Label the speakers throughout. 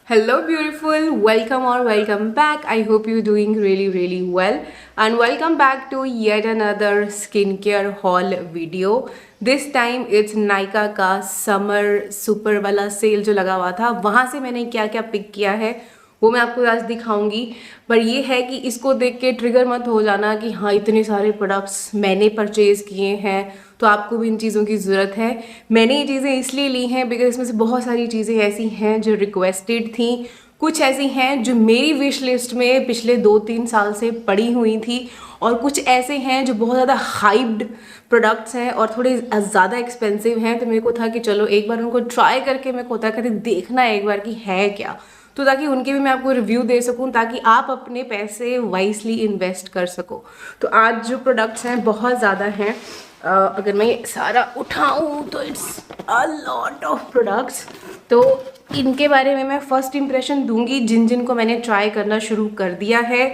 Speaker 1: Hello, beautiful. Welcome or welcome back. I hope you're doing really well. And welcome back to yet another skincare haul video. This time it's Nykaa का summer super वाला cell जो लगा हुआ था, वहाँ से मैंने क्या क्या पिक किया है वो मैं आपको आज दिखाऊंगी। पर ये है कि इसको देख के ट्रिगर मत हो जाना कि हाँ इतने सारे प्रोडक्ट्स मैंने परचेज किए हैं तो आपको भी इन चीज़ों की ज़रूरत है। मैंने ये चीज़ें इसलिए ली हैं बिकॉज इसमें से बहुत सारी चीज़ें ऐसी हैं जो रिक्वेस्टेड थी, कुछ ऐसी हैं जो मेरी विश लिस्ट में पिछले 2-3 साल से पड़ी हुई थी, और कुछ ऐसे हैं जो बहुत ज़्यादा हाइप्ड प्रोडक्ट्स हैं और थोड़े ज़्यादा एक्सपेंसिव हैं। तो मेरे को था कि चलो एक बार उनको ट्राई करके मेरे को होता है देखना है एक बार कि है क्या, तो ताकि उनके भी मैं आपको रिव्यू दे सकूं, ताकि आप अपने पैसे वाइसली इन्वेस्ट कर सको। तो आज जो प्रोडक्ट्स हैं बहुत ज़्यादा हैं। अगर मैं ये सारा उठाऊं तो it's a lot of products. तो इनके बारे में मैं फर्स्ट इम्प्रेशन दूंगी जिन जिन को मैंने ट्राई करना शुरू कर दिया है।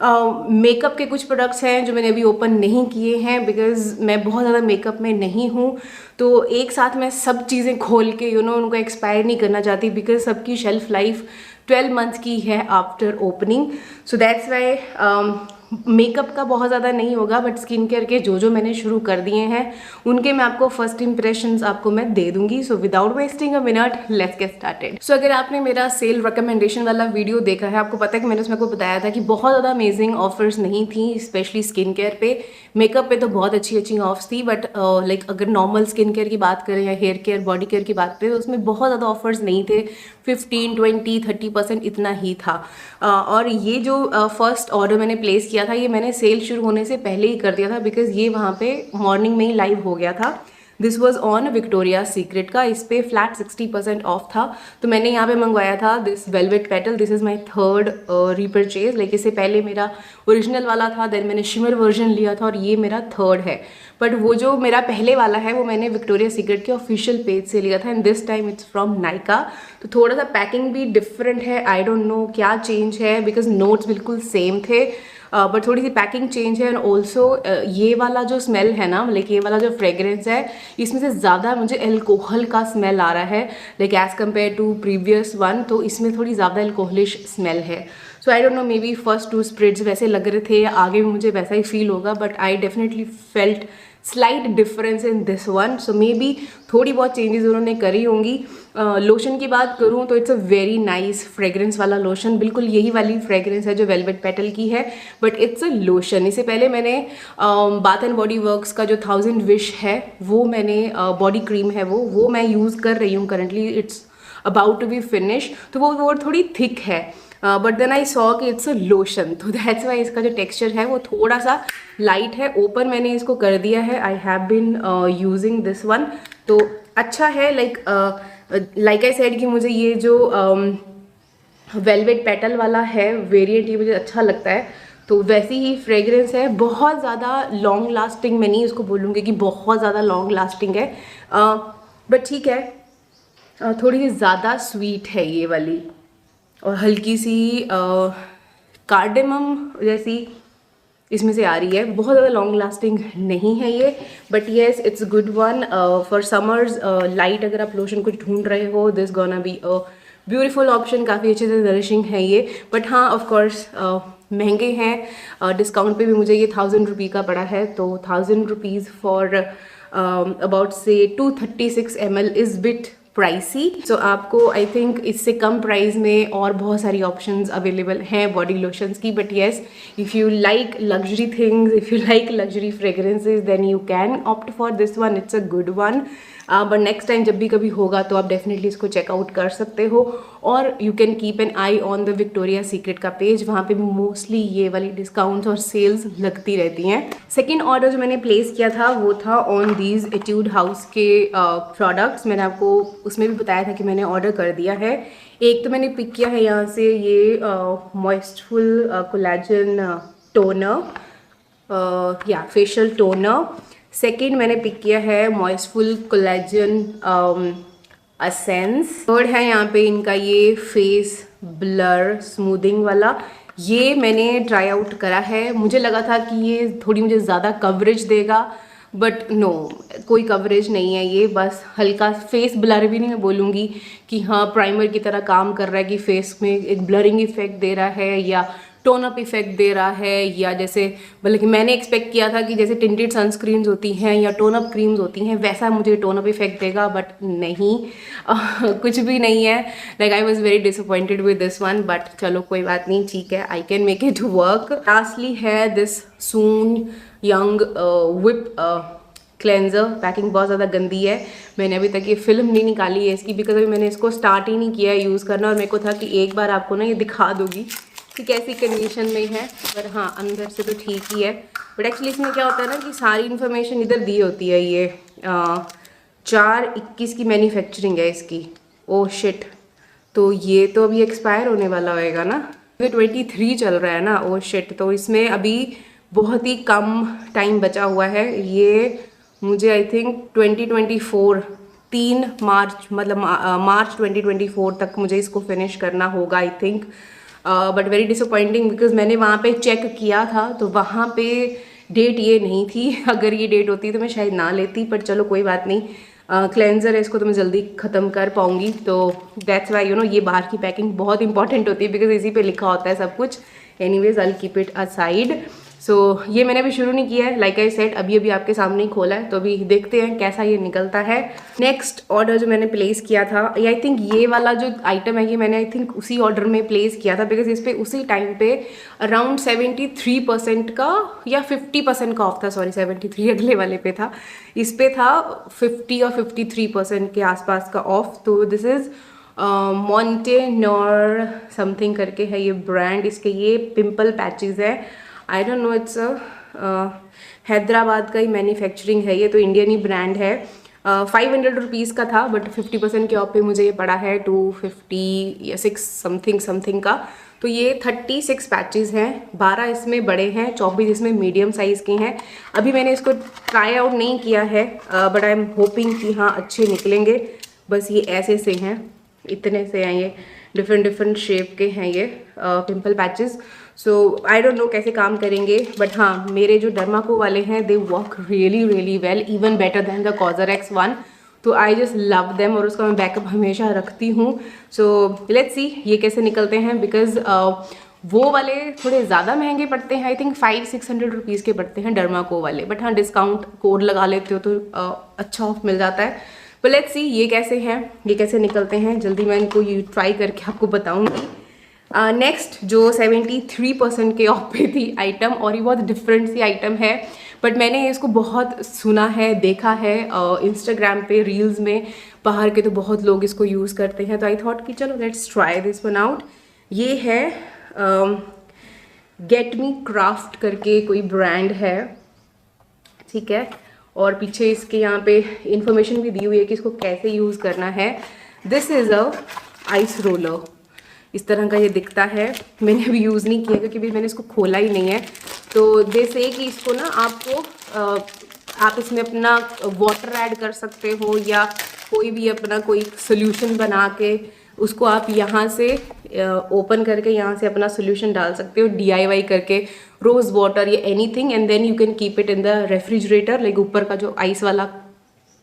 Speaker 1: मेकअप के कुछ प्रोडक्ट्स हैं जो मैंने अभी ओपन नहीं किए हैं बिकॉज़ मैं बहुत ज़्यादा मेकअप में नहीं हूँ, तो एक साथ मैं सब चीज़ें खोल के उनको एक्सपायर नहीं करना चाहती बिकॉज सबकी शेल्फ लाइफ 12 मंथ्स की है after opening. So that's why makeup का बहुत ज़्यादा नहीं होगा, बट स्किन केयर के जो मैंने शुरू कर दिए हैं उनके मैं आपको फर्स्ट इंप्रेशंस आपको मैं दे दूंगी। So without wasting a minute let's get started. So अगर आपने मेरा सेल रिकमेंडेशन वाला वीडियो देखा है, आपको पता है कि मैंने उसमें आपको बताया था कि बहुत ज़्यादा अमेजिंग ऑफर्स नहीं थी, स्पेशली स्किन केयर पे। मेकअप पे तो बहुत अच्छी ऑफ्स थी, बट लाइक अगर नॉर्मल स्किन केयर की बात करें या हेयर केयर बॉडी केयर की बात करें तो उसमें बहुत ज़्यादा ऑफर्स नहीं थे। 15, 20, 30% इतना ही था। और ये जो फर्स्ट ऑर्डर मैंने प्लेस किया था ये मैंने सेल शुरू होने से पहले ही कर दिया था बिकॉज ये वहाँ पे मॉर्निंग में ही लाइव हो गया था। This was on Victoria secret का, इस पे फ्लैट 60% ऑफ था। तो मैंने यहाँ पे मंगवाया था this velvet petal. This is my third repurchase. Like इससे पहले मेरा ओरिजिनल वाला था, देन मैंने शिमर वर्जन लिया था और ये मेरा थर्ड है। बट वो जो मेरा पहले वाला है वो मैंने विक्टोरिया सीक्रेट के ऑफिशियल पेज से लिया था, and this time it's from Nykaa. तो थोड़ा सा पैकिंग भी डिफरेंट है, आई डोंट नो क्या चेंज है बिकॉज नोट्स बिल्कुल सेम थे, बट थोड़ी सी पैकिंग चेंज है। एंड ऑल्सो ये वाला जो स्मेल है ना, लाइक ये वाला जो फ्रेग्रेंस है इसमें से ज़्यादा मुझे एल्कोहल का स्मेल आ रहा है, like as compared to previous one. तो इसमें थोड़ी ज़्यादा एल्कोहलिश स्मेल है। So I don't know, may be first 2 spreads वैसे लग रहे थे, आगे भी मुझे वैसा ही फील होगा, but I definitely felt slight difference in this one. So may be थोड़ी बहुत चेंजेस उन्होंने करी होंगी। लोशन की बात करूँ तो it's a very nice fragrance वाला लोशन, बिल्कुल यही वाली फ्रेग्रेंस है जो वेलवेट पेटल की है, बट इट्स अ लोशन। इससे पहले मैंने बाथ एंड बॉडी वर्क्स का जो 1000 विश है वो मैंने बॉडी क्रीम है वो मैं यूज़ कर रही हूँ currently. It's about to be finish, तो वो थोड़ी थिक है, बट देन आई सॉ कि इट्स अ लोशन, तो दैट्स वाई इसका जो टेक्सचर है वो थोड़ा सा लाइट है। ओपन मैंने इसको कर दिया है, I have been using this one, तो अच्छा है। लाइक आई सेड कि मुझे ये जो वेलवेट पेटल वाला है वेरिएंट ये मुझे अच्छा लगता है, तो वैसी ही फ्रेग्रेंस है। बहुत ज़्यादा लॉन्ग लास्टिंग मैं नहीं इसको बोलूँगी कि बहुत ज़्यादा लॉन्ग लास्टिंग है, बट ठीक है। थोड़ी सी ज़्यादा स्वीट है ये वाली, और हल्की सी कार्डेमम जैसी इसमें से आ रही है। बहुत ज़्यादा लॉन्ग लास्टिंग नहीं है ये, but yes it's good one for summers. Light अगर आप लोशन कुछ ढूंढ रहे हो, this gonna be a beautiful option. काफ़ी अच्छे से नरिशिंग है ये, बट हाँ ऑफकोर्स महंगे हैं। डिस्काउंट पे भी मुझे ये 1000 रुपये का पड़ा है, तो 1000 रुपीज़ फॉर अबाउट से 236 ml इज़ बिट प्राइसी। सो आपको आई थिंक इससे कम प्राइस में और बहुत सारी ऑप्शंस अवेलेबल हैं बॉडी लोशंस की, but yes if you like luxury things, if you like luxury fragrances, then you can opt for this one, it's a good one. But next time जब भी कभी होगा तो आप डेफिनेटली इसको checkout कर सकते हो, और you can keep an I on the Victoria secret का पेज, वहाँ पे भी मोस्टली ये वाली डिस्काउंट्स और सेल्स लगती रहती हैं। सेकेंड ऑर्डर जो मैंने प्लेस किया था वो था ऑन दीज एट्यूड हाउस के प्रोडक्ट्स। मैंने आपको उसमें भी बताया था कि मैंने ऑर्डर कर दिया है। एक तो मैंने पिक किया है यहाँ से ये मॉइस्टफुल कोलेजन टोनर, या फेशियल टोनर। सेकेंड मैंने पिक किया है मॉइस्टफुल कोलेजन असेंस। थर्ड है यहाँ पे इनका ये फेस ब्लर स्मूदिंग वाला, ये मैंने ट्राई आउट करा है। मुझे लगा था कि ये थोड़ी मुझे ज़्यादा कवरेज देगा, बट नो, कोई कवरेज नहीं है ये, बस हल्का फेस ब्लर भी नहीं मैं बोलूँगी कि हाँ प्राइमर की तरह काम कर रहा है कि फेस में एक ब्लरिंग इफेक्ट दे रहा है या टोन अप इफेक्ट दे रहा है, या जैसे बल्कि मैंने एक्सपेक्ट किया था कि जैसे टिंटेड सनस्क्रीन्स होती हैं या टोन अप क्रीम्स होती हैं वैसा मुझे टोन अप इफेक्ट देगा, बट नहीं कुछ भी नहीं है। Like I was very disappointed with this one, but चलो कोई बात नहीं, ठीक है, I can make it work. Lastly है this soon young whip cleanser. Packing बहुत ज़्यादा गंदी है, मैंने अभी तक ये फिल्म नहीं निकाली है इसकी, बिकॉज अभी मैंने इसको स्टार्ट ही नहीं किया है यूज़ करना, और मेरे को था कि एक बार आपको ना ये दिखा दूँगी कि कैसी कंडीशन में है। पर हाँ, अंदर से तो ठीक ही है, बट एक्चुअली इसमें क्या होता है ना कि सारी इन्फॉर्मेशन इधर दी होती है। ये 4/21 की मैन्युफैक्चरिंग है इसकी। ओह शिट, तो ये तो अभी एक्सपायर होने वाला होएगा ना, ये 23 चल रहा है ना। ओह शिट, तो इसमें अभी बहुत ही कम टाइम बचा हुआ है। ये मुझे आई थिंक 2024 3 मार्च मतलब मार्च 2024 तक मुझे इसको फिनिश करना होगा I think. But very disappointing, because मैंने वहाँ पे चेक किया था तो वहाँ पे डेट ये नहीं थी। अगर ये डेट होती तो मैं शायद ना लेती, पर चलो कोई बात नहीं। क्लेंजर है, इसको तो मैं जल्दी ख़त्म कर पाऊँगी, तो दैट्स वाई ये बाहर की पैकिंग बहुत इंपॉर्टेंट होती है, बिकॉज इसी पे लिखा होता है सब कुछ। Anyways I keep it aside. So ये मैंने अभी शुरू नहीं किया है, लाइक आई सेड अभी अभी आपके सामने ही खोला है, तो अभी देखते हैं कैसा ये निकलता है। नेक्स्ट ऑर्डर जो मैंने प्लेस किया था, आई थिंक ये वाला जो आइटम है ये मैंने आई थिंक उसी ऑर्डर में प्लेस किया था, बिकॉज इस पर उसी टाइम पे अराउंड 73% का या 50% का ऑफ था। सॉरी, 73 अगले वाले पे था, इस पे था 50 और 53% के आसपास का ऑफ। तो दिस इज़ मॉन्टेनोर समथिंग करके है ये ब्रांड, इसके ये पिंपल पैचेस है। आई डोंट नो, इट्स हैदराबाद का ही मैन्युफैक्चरिंग है ये, तो इंडियन ही ब्रांड है। 500 रुपीज़ का था, बट 50% के ऑफ पे मुझे ये पड़ा है 250 या 6 समथिंग का। तो ये 36 पैचेस हैं, 12 इसमें बड़े हैं, 24 इसमें मीडियम साइज़ के हैं। अभी मैंने इसको ट्राई आउट नहीं किया है, बट आई एम होपिंग कि हाँ अच्छे निकलेंगे। बस ये ऐसे से हैं, इतने से हैं ये, डिफरेंट शेप के हैं ये pimple patches. So I don't no कैसे काम करेंगे, बट हाँ मेरे जो डर्माको वाले हैं they work really well, even better than the COSRX one. तो आई जस्ट लव देम, और उसका मैं बैकअप हमेशा रखती हूँ। सो लेट्स सी ये कैसे निकलते हैं, बिकॉज वो वाले थोड़े ज़्यादा महंगे पड़ते हैं, आई थिंक 500-600 रुपीज़ के पड़ते हैं डर्माको वाले, बट हाँ डिस्काउंट कोड लगा लेते हो तो अच्छा ऑफ मिल जाता है। तो लेट्स सी ये कैसे हैं, ये कैसे निकलते हैं, जल्दी मैं इनको ये ट्राई करके आपको बताऊँगी। नेक्स्ट जो 73% के ऑफ पे थी आइटम, और ये बहुत डिफरेंट सी आइटम है, बट मैंने इसको बहुत सुना है, देखा है इंस्टाग्राम पे रील्स में, बाहर के तो बहुत लोग इसको यूज़ करते हैं, तो आई थॉट कि चलो let's try this one out. ये है गेट मी क्राफ्ट करके कोई ब्रांड है, ठीक है, और पीछे इसके यहाँ पे इंफॉर्मेशन भी दी हुई है कि इसको कैसे यूज़ करना है। This is a ice roller, इस तरह का ये दिखता है। मैंने अभी यूज़ नहीं किया क्योंकि अभी मैंने इसको खोला ही नहीं है। तो जैसे कि इसको ना आपको आप इसमें अपना वाटर ऐड कर सकते हो, या कोई भी अपना कोई सोल्यूशन बना के उसको आप यहाँ से ओपन करके यहाँ से अपना सोल्यूशन डाल सकते हो, DIY करके, रोज़ वाटर या anything, and then you can keep it in the refrigerator, like ऊपर का जो आइस वाला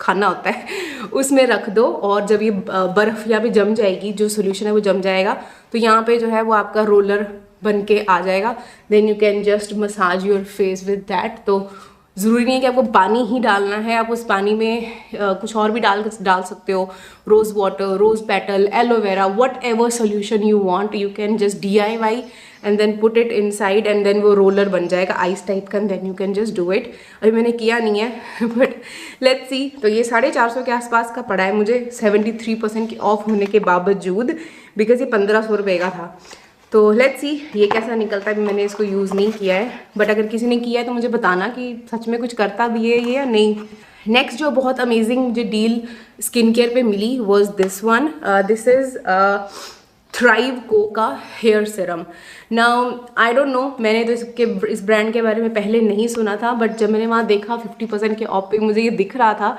Speaker 1: खाना होता है उसमें रख दो, और जब ये बर्फ़ यहाँ पे जम जाएगी, जो सोल्यूशन है वो जम जाएगा, तो यहाँ पे जो है वो आपका रोलर बन के आ जाएगा। Then you can just massage your face with that. तो ज़रूरी नहीं है कि आपको पानी ही डालना है, आप उस पानी में कुछ और भी डाल सकते हो, rose water, rose petal, aloe vera, whatever solution you want, you can just DIY and then put it inside, and then वो रोलर बन जाएगा आइस टाइप का, and then you can just do it. अभी मैंने किया नहीं है but let's see. तो ये 450 के आसपास का पड़ा है मुझे, 73% की ऑफ होने के बावजूद, बिकॉज ये 1500 रुपये का था। तो लेट्स सी ये कैसा निकलता है। मैंने इसको यूज़ नहीं किया है, बट अगर किसी ने किया है तो मुझे बताना कि सच में कुछ करता भी है ये या नहीं। नेक्स्ट जो बहुत अमेजिंग मुझे डील स्किन केयर पे मिली was this one. This is thrive co का hair serum. Now I don't know, मैंने तो इस ब्रांड के बारे में पहले नहीं सुना था, बट जब मैंने वहाँ देखा 50% के ऑफ पे मुझे ये दिख रहा था,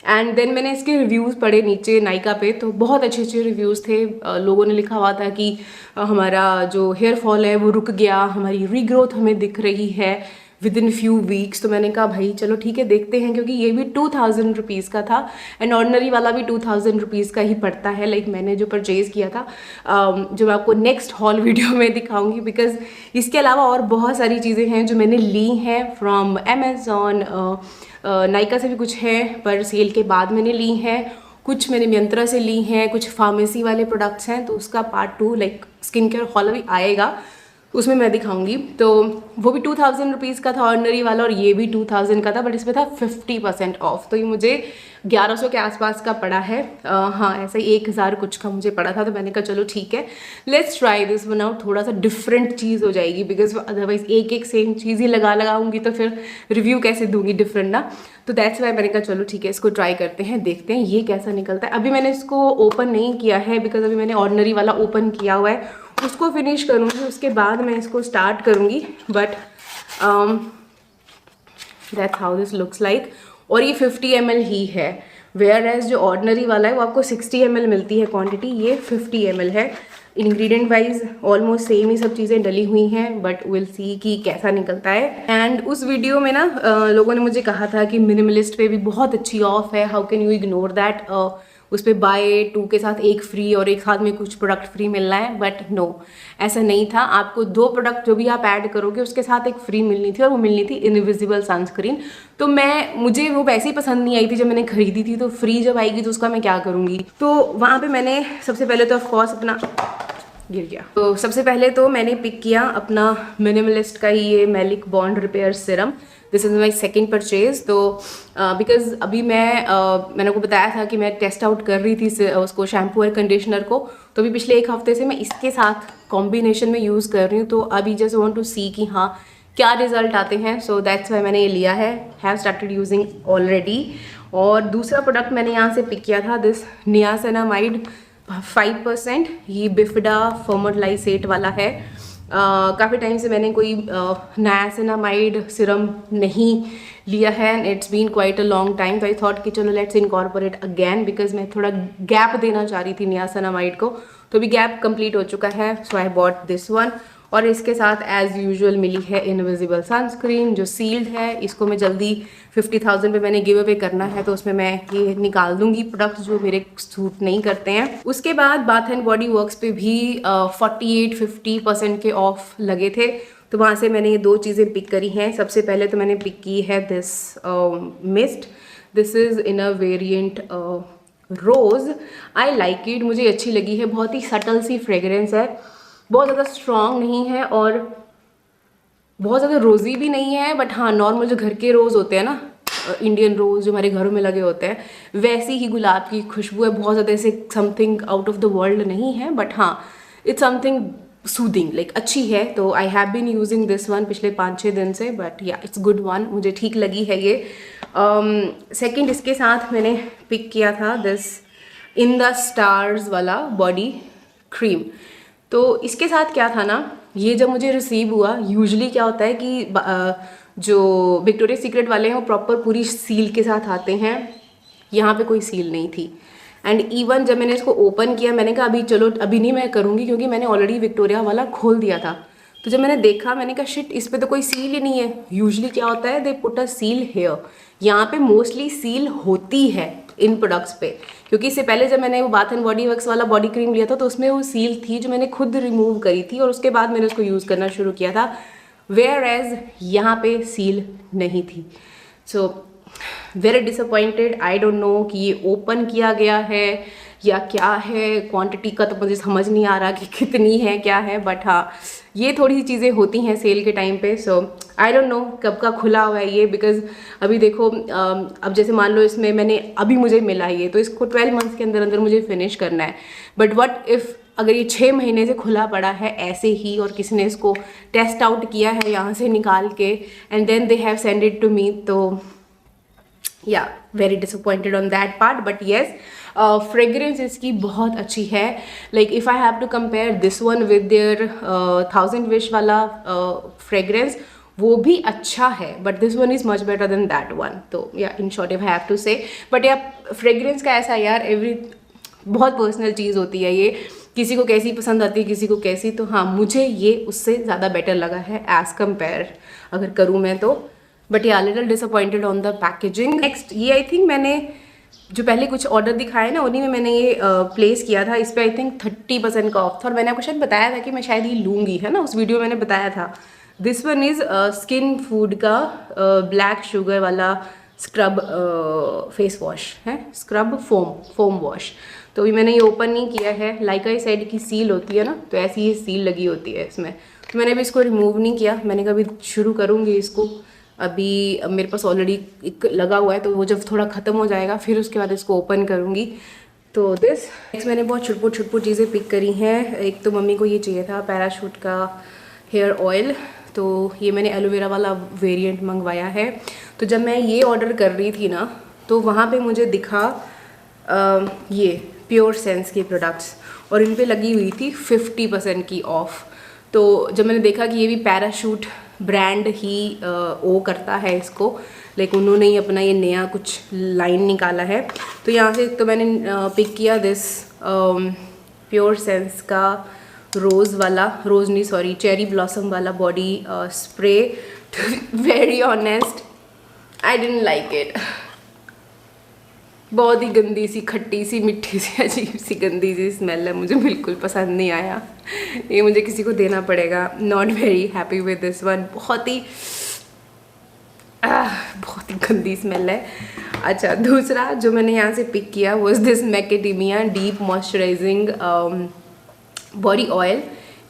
Speaker 1: एंड देन मैंने इसके रिव्यूज़ पढ़े नीचे नाइका पे, तो बहुत अच्छे अच्छे रिव्यूज़ थे। लोगों ने लिखा हुआ था कि हमारा जो हेयर फॉल है वो रुक गया, हमारी रीग्रोथ हमें दिख रही है, विद इन फ्यू वीक्स। तो मैंने कहा भाई चलो ठीक है देखते हैं, क्योंकि ये भी 2000 रुपीज़ का था एंड ऑर्डिनरी वाला भी 2000 रुपीज़ का ही पड़ता है। लाइक मैंने जो परचेज़ किया था, जो मैं आपको नेक्स्ट हॉल वीडियो में दिखाऊंगी, बिकॉज इसके अलावा और बहुत सारी चीज़ें हैं जो मैंने ली हैं फ्रॉम अमेज़ॉन, नायका से भी कुछ है पर सेल के बाद मैंने ली हैं, कुछ मैंने मियंत्रा से ली हैं, कुछ फार्मेसी वाले प्रोडक्ट्स हैं। तो उसका part 2 like skin care hall भी आएगा, उसमें मैं दिखाऊंगी। तो वो भी 2000 रुपीज़ का था ऑर्डिनरी वाला, और ये भी 2000 का था, बट इसमें था 50% ऑफ। तो ये मुझे 1100 के आसपास का पड़ा है। हाँ ऐसा ही 1000 कुछ का मुझे पड़ा था। तो मैंने कहा चलो ठीक है, let's try this one out. थोड़ा सा डिफरेंट चीज़ हो जाएगी, बिकॉज अदरवाइज एक एक सेम चीज़ ही लगाऊंगी तो फिर रिव्यू कैसे दूंगी डिफरेंट ना। तो दैट्स वाई मैंने कहा चलो ठीक है, इसको ट्राई करते हैं, देखते हैं ये कैसा निकलता है। अभी मैंने इसको ओपन नहीं किया है, बिकॉज अभी मैंने ऑर्डिनरी वाला ओपन किया हुआ है, उसको फिनिश करूँगी, उसके बाद मैं इसको स्टार्ट करूँगी। But that's how this looks like. और ये 50 ml ही है, वेयर एज जो ऑर्डिनरी वाला है वो आपको 60 ml मिलती है क्वांटिटी, ये 50 ml है। इंग्रेडिएंट वाइज ऑलमोस्ट सेम ही सब चीज़ें डली हुई हैं, बट विल सी कि कैसा निकलता है। एंड उस वीडियो में ना लोगों ने मुझे कहा था कि मिनिमलिस्ट पे भी बहुत अच्छी ऑफ है, how can you ignore that, उस पर बाय 2 के साथ 1 फ्री और एक साथ में कुछ प्रोडक्ट फ्री मिलना है। बट नो, ऐसा नहीं था। आपको 2 प्रोडक्ट जो भी आप ऐड करोगे उसके साथ 1 फ्री मिलनी थी, और वो मिलनी थी इनविजिबल सनस्क्रीन। तो मुझे वो वैसे ही पसंद नहीं आई थी जब मैंने खरीदी थी, तो फ्री जब आएगी तो उसका मैं क्या करूँगी। तो वहाँ पर मैंने सबसे पहले तो ऑफकोर्स अपना गिर गया। तो सबसे पहले तो मैंने पिक किया अपना मिनिमलिस्ट का ही ये maleic bond repair serum. This is my second purchase. तो बिकॉज अभी मैंने को बताया था कि मैं टेस्ट आउट कर रही थी उसको, शैम्पू और कंडीशनर को। तो अभी पिछले 1 हफ्ते से मैं इसके साथ कॉम्बिनेशन में यूज़ कर रही हूँ। तो अभी जस्ट वांट टू सी कि हाँ क्या रिजल्ट आते हैं। सो दैट्स वाई मैंने ये लिया है, हैव स्टार्टेड यूजिंग ऑलरेडी। और दूसरा प्रोडक्ट मैंने यहाँ से पिक किया था दिस नियासिनामाइड 5%, ये बिफिडा फर्मोलाइसेट वाला है। काफ़ी टाइम से मैंने कोई नियासिनामाइड सिरम नहीं लिया है, it's been quite a long time. तो आई थॉट कि चलो लेट्स इनकॉर्पोरेट अगेन, बिकॉज मैं थोड़ा गैप देना चाह रही थी नियासिनामाइड को। तो अभी गैप कंप्लीट हो चुका है, so I bought this one. और इसके साथ एज यूजुअल मिली है इनविजिबल सनस्क्रीन जो सील्ड है। इसको मैं जल्दी 50,000 पे मैंने गिव अवे करना है, तो उसमें मैं ये निकाल दूंगी प्रोडक्ट्स जो मेरे सूट नहीं करते हैं। उसके बाद बाथ एंड बॉडी वर्क्स पे भी 48-50% के ऑफ लगे थे, तो वहाँ से मैंने ये 2 चीज़ें पिक करी हैं। सबसे पहले तो मैंने पिक की है this mist. This is in a variant rose. I like it, मुझे अच्छी लगी है। बहुत ही सटल सी फ्रेगरेंस है, बहुत ज़्यादा स्ट्रॉन्ग नहीं है और बहुत ज़्यादा रोज़ी भी नहीं है। बट हाँ, नॉर्मल जो घर के रोज़ होते हैं ना, इंडियन रोज़ जो हमारे घरों में लगे होते हैं, वैसी ही गुलाब की खुशबू है। बहुत ज़्यादा ऐसे something out of the world नहीं है, बट हाँ इट्स समथिंग सूदिंग, लाइक अच्छी है। तो I have been using this one पिछले 5-6 दिन से, बट या इट्स गुड वन, मुझे ठीक लगी है ये। सेकेंड इसके साथ मैंने पिक किया था दिस इन द स्टार्स वाला बॉडी क्रीम। तो इसके साथ क्या था ना, ये जब मुझे रिसीव हुआ, यूजुअली क्या होता है कि जो विक्टोरिया सीक्रेट वाले हैं वो प्रॉपर पूरी सील के साथ आते हैं, यहाँ पे कोई सील नहीं थी। एंड इवन जब मैंने इसको ओपन किया, मैंने कहा अभी चलो अभी नहीं मैं करूँगी, क्योंकि मैंने ऑलरेडी विक्टोरिया वाला खोल दिया था। तो जब मैंने देखा, मैंने कहा शिट, इस पर तो कोई सील ही नहीं है। यूजुअली क्या होता है, they put a seal here, यहाँ पे मोस्टली सील होती है इन प्रोडक्ट्स पे। क्योंकि इससे पहले जब मैंने वो बाथ एंड बॉडी वर्क्स वाला बॉडी क्रीम लिया था, तो उसमें वो सील थी जो मैंने खुद रिमूव करी थी, और उसके बाद मैंने उसको यूज़ करना शुरू किया था। वेयर एज यहाँ पे सील नहीं थी। So very disappointed. I don't no कि ये ओपन किया गया है या क्या है, क्वांटिटी का तो मुझे समझ नहीं आ रहा कि कितनी है क्या है। बट हाँ, ये थोड़ी सी चीज़ें होती हैं सेल के टाइम पे। सो आई डोंट नो कब का खुला हुआ है ये, बिकॉज अभी देखो अब जैसे मान लो इसमें मैंने अभी मुझे मिला ये, तो इसको 12 मंथ्स के अंदर अंदर मुझे फिनिश करना है। बट व्हाट इफ़ अगर ये 6 महीने से खुला पड़ा है ऐसे ही, और किसी ने इसको टेस्ट आउट किया है यहाँ से निकाल के, and then they have send it to me, तो yeah very disappointed on that part. But yes, fragrance इसकी बहुत अच्छी है। Like if I have to compare this one with their 1000 wish वाला फ्रेग्रेंस, वो भी अच्छा है, but this one is much better than that one. तो yeah in short if I have to say, but yeah fragrance का ऐसा यार बहुत पर्सनल चीज़ होती है ये। किसी को कैसी पसंद आती है, किसी को कैसी, तो हाँ मुझे ये उससे ज़्यादा बेटर लगा है एज कम्पेयर अगर करूँ मैं तो। बट या little disappointed on the packaging. Next ये आई थिंक मैंने जो पहले कुछ ऑर्डर दिखाए ना उन्हीं में मैंने ये प्लेस किया था। इस पर आई थिंक 30% का ऑफ था और मैंने आपको शायद बताया था कि मैं शायद ये लूँगी, है ना, उस वीडियो में मैंने बताया था। This one is skin food का ब्लैक शुगर वाला स्क्रब फेस वॉश है, स्क्रब फोम वॉश। तो अभी मैंने ये ओपन नहीं किया है। लाइका इस साइड की सील होती है ना, तो ऐसी ही सील लगी होती है इसमें, तो मैंने अभी इसको रिमूव नहीं किया। मैंने कभी शुरू करूँगी इसको, अभी मेरे पास ऑलरेडी एक लगा हुआ है, तो वो जब थोड़ा ख़त्म हो जाएगा फिर उसके बाद इसको ओपन करूँगी। तो नेक्स्ट मैंने बहुत छुटपुट चीज़ें पिक करी हैं। एक तो मम्मी को ये चाहिए था पैराशूट का हेयर ऑयल, तो ये मैंने एलोवेरा वाला वेरिएंट मंगवाया है। तो जब मैं ये ऑर्डर कर रही थी ना, तो वहाँ पे मुझे दिखा ये प्योर सेंस के प्रोडक्ट्स और इन पे लगी हुई थी 50% की ऑफ। तो जब मैंने देखा कि ये भी पैराशूट ब्रांड ही वो करता है इसको, लाइक उन्होंने ही अपना ये नया कुछ लाइन निकाला है, तो यहाँ से तो मैंने पिक किया दिस प्योर सेंस का चेरी ब्लॉसम वाला body spray. Very honest I didn't like it. बहुत ही गंदी सी, खट्टी सी, मिट्टी सी, अजीब सी गंदी सी स्मेल है, मुझे बिल्कुल पसंद नहीं आया। ये मुझे किसी को देना पड़ेगा। Not very happy with this one. बहुत ही गंदी स्मेल है। अच्छा, दूसरा जो मैंने यहाँ से पिक किया वो this macadamia deep moisturizing body oil.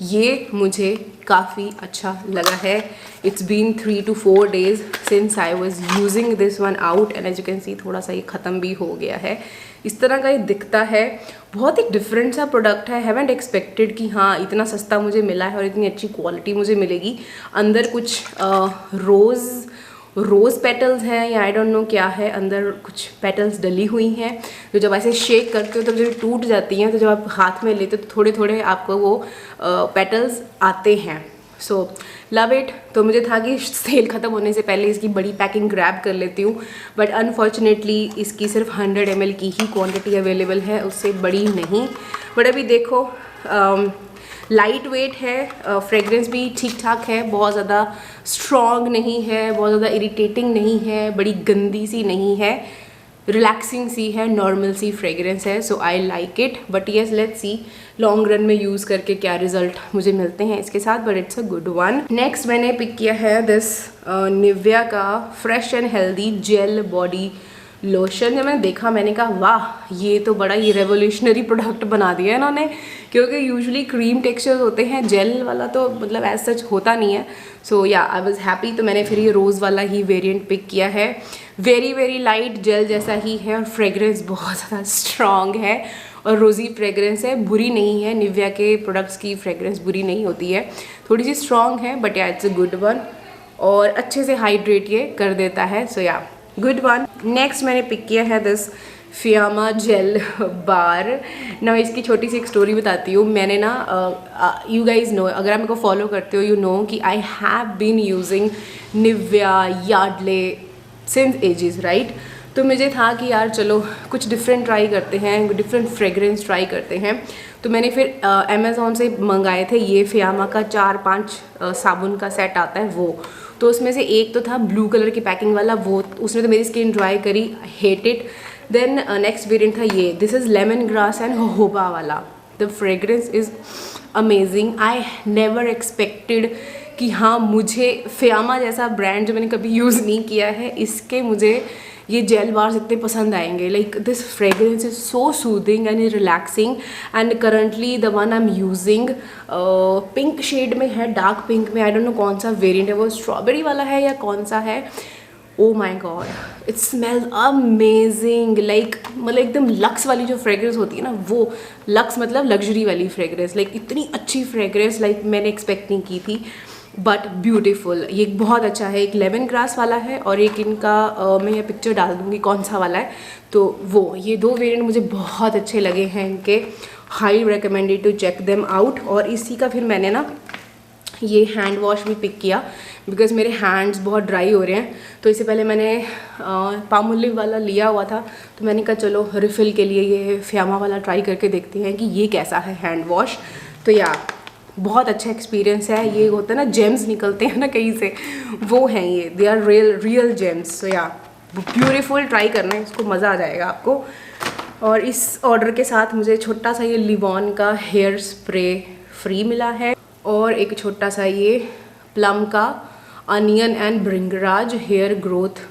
Speaker 1: ये मुझे काफ़ी अच्छा लगा है। It's been 3 to 4 days since I was using this one out and as you can see थोड़ा सा ये ख़त्म भी हो गया है। इस तरह का ये दिखता है। बहुत ही डिफरेंट सा प्रोडक्ट है। हैवेंट एक्सपेक्टेड कि हाँ इतना सस्ता मुझे मिला है और इतनी अच्छी क्वालिटी मुझे मिलेगी। अंदर कुछ रोज़ पेटल्स हैं या आई डोंट नो क्या है, अंदर कुछ पेटल्स डली हुई हैं जो जब ऐसे शेक करते हो तो जब टूट जाती हैं, तो जब आप हाथ में लेते हो तो थोड़े थोड़े आपको वो पेटल्स आते हैं। So love it. तो मुझे था कि सेल ख़त्म होने से पहले इसकी बड़ी पैकिंग ग्रैब कर लेती हूँ, बट अनफॉर्चुनेटली इसकी सिर्फ 100 ml की ही क्वांटिटी अवेलेबल है, उससे बड़ी नहीं। बट अभी देखो लाइट वेट है, फ्रेगरेंस भी ठीक ठाक है, बहुत ज़्यादा स्ट्रॉन्ग नहीं है, बहुत ज़्यादा इरिटेटिंग नहीं है, बड़ी गंदी सी नहीं है, रिलैक्सिंग सी है, नॉर्मल सी फ्रेगरेंस है। So I like it. But yes let's see long run में यूज़ करके क्या रिजल्ट मुझे मिलते हैं इसके साथ, but it's a good one. Next मैंने पिक किया है दिस निविया का fresh and healthy gel body lotion. जब मैंने देखा मैंने कहा वाह ये तो बड़ा ही रेवोल्यूशनरी प्रोडक्ट बना दिया है इन्होंने, क्योंकि यूजुअली क्रीम टेक्सचर्स होते हैं, जेल वाला तो मतलब एज सच होता नहीं है। सो या आई वाज हैप्पी। तो मैंने फिर ये रोज़ वाला ही वेरिएंट पिक किया है। वेरी लाइट जेल जैसा ही है और फ्रेगरेंस बहुत ज़्यादा स्ट्रॉन्ग है और रोज़ी फ्रेगरेंस है, बुरी नहीं है। निविया के प्रोडक्ट्स की फ्रेगरेंस बुरी नहीं होती है, थोड़ी सी स्ट्रॉन्ग है, बट या इट्स अ गुड वन और अच्छे से हाइड्रेट ये कर देता है। सो या गुड वन। नेक्स्ट मैंने पिक किया है दिस फियामा जेल बार। ना इसकी छोटी सी एक स्टोरी बताती हूँ। मैंने ना यू गाइज नो, अगर आप मेरे को फॉलो करते हो यू नो कि I have been using Nivea Yardley since ages right. तो मुझे था कि यार चलो कुछ डिफरेंट ट्राई करते हैं, डिफरेंट फ्रेगरेंस ट्राई करते हैं। तो मैंने फिर अमेज़ोन से मंगाए थे ये फियामा का 4-5 साबुन का सेट आता है वो। तो उसमें से एक तो था ब्लू कलर की पैकिंग वाला, वो उसने तो मेरी स्किन ड्राई करी, hate it. Then next variant था ये, this is lemon grass and jojoba वाला। The fragrance is amazing. I never expected कि हाँ मुझे फियामा जैसा ब्रांड जो मैंने कभी यूज़ नहीं किया है, इसके मुझे ये जेल बार्स इतने पसंद आएंगे। Like this fragrance is so soothing and relaxing and currently the one I am using pink shade में है, डार्क पिंक में। आई डोंट नो कौन सा वेरिएंट है, वो स्ट्रॉबेरी वाला है या कौन सा है। Oh my god it smells amazing. Like मतलब एकदम लक्स वाली जो फ्रेगरेंस होती है ना, वो लक्स मतलब लग्जरी वाली फ्रेगरेंस, लाइक इतनी अच्छी फ्रेगरेंस लाइक मैंने एक्सपेक्ट नहीं की थी, बट ब्यूटीफुल। ये बहुत अच्छा है। एक लेमन ग्रास वाला है और एक इनका मैं ये पिक्चर डाल दूँगी कौन सा वाला है। तो वो ये 2 वेरिएंट मुझे बहुत अच्छे लगे हैं इनके, high recommended to check them out. और इसी का फिर मैंने ना ये हैंड वॉश भी पिक किया बिकॉज मेरे हैंड्स बहुत ड्राई हो रहे हैं। तो इससे पहले मैंने पामोलिव वाला लिया हुआ था, तो मैंने कहा चलो रिफ़िल के लिए ये फियामा वाला ट्राई करके देखते हैं कि ये कैसा है हैंड वॉश। तो या बहुत अच्छा एक्सपीरियंस है। ये होता है ना जेम्स निकलते हैं ना कहीं से, वो हैं ये, दे आर रियल जेम्स। तो या ब्यूटीफुल, ट्राई करना है इसको, मज़ा आ जाएगा आपको। और इस ऑर्डर के साथ मुझे छोटा सा ये लिवॉन का हेयर स्प्रे फ्री मिला है और एक छोटा सा ये प्लम का onion and bhringraj hair growth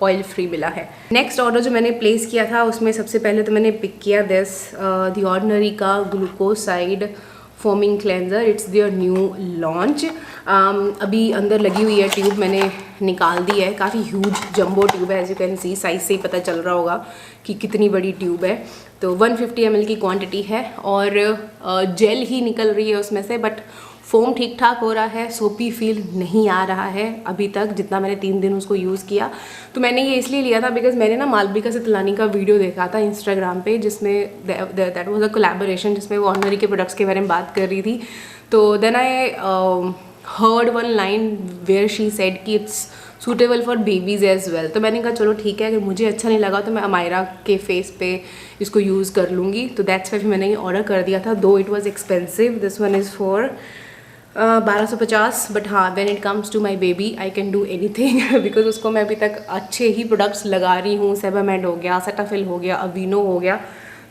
Speaker 1: oil free मिला है। नेक्स्ट ऑर्डर जो मैंने प्लेस किया था उसमें सबसे पहले तो मैंने पिक किया दिस द ऑर्डिनरी का glucoside foaming cleanser. It's their new launch. अभी अंदर लगी हुई है ट्यूब, मैंने निकाल दी है। काफ़ी ह्यूज जंबो ट्यूब है, as you can see, size से ही पता चल रहा होगा कि कितनी बड़ी ट्यूब है। तो 150 ml की क्वांटिटी है और जेल ही निकल रही है उसमें से, बट फोम ठीक ठाक हो रहा है, सोपी फील नहीं आ रहा है अभी तक, जितना मैंने 3 दिन उसको यूज़ किया। तो मैंने ये इसलिए लिया था बिकॉज मैंने ना मालविका सितलानी का वीडियो देखा था इंस्टाग्राम पे, जिसमें दैट वाज अ कोलैबोरेशन, जिसमें वो ऑर्डिनरी के प्रोडक्ट्स के बारे में बात कर रही थी। तो then I heard one line where she said कि it's suitable for babies as well. तो मैंने कहा चलो ठीक है, अगर मुझे अच्छा नहीं लगा तो मैं अमायरा के फेस पे इसको यूज़ कर लूँगी। तो दैट्स वाई मैंने ये ऑर्डर कर दिया था, though it was expensive. This one is for 1250, but हाँ when it comes to my baby I can do anything because उसको मैं अभी तक अच्छे ही प्रोडक्ट्स लगा रही हूँ। सेबामेड हो गया, सेटाफिल हो गया, अवीनो हो गया,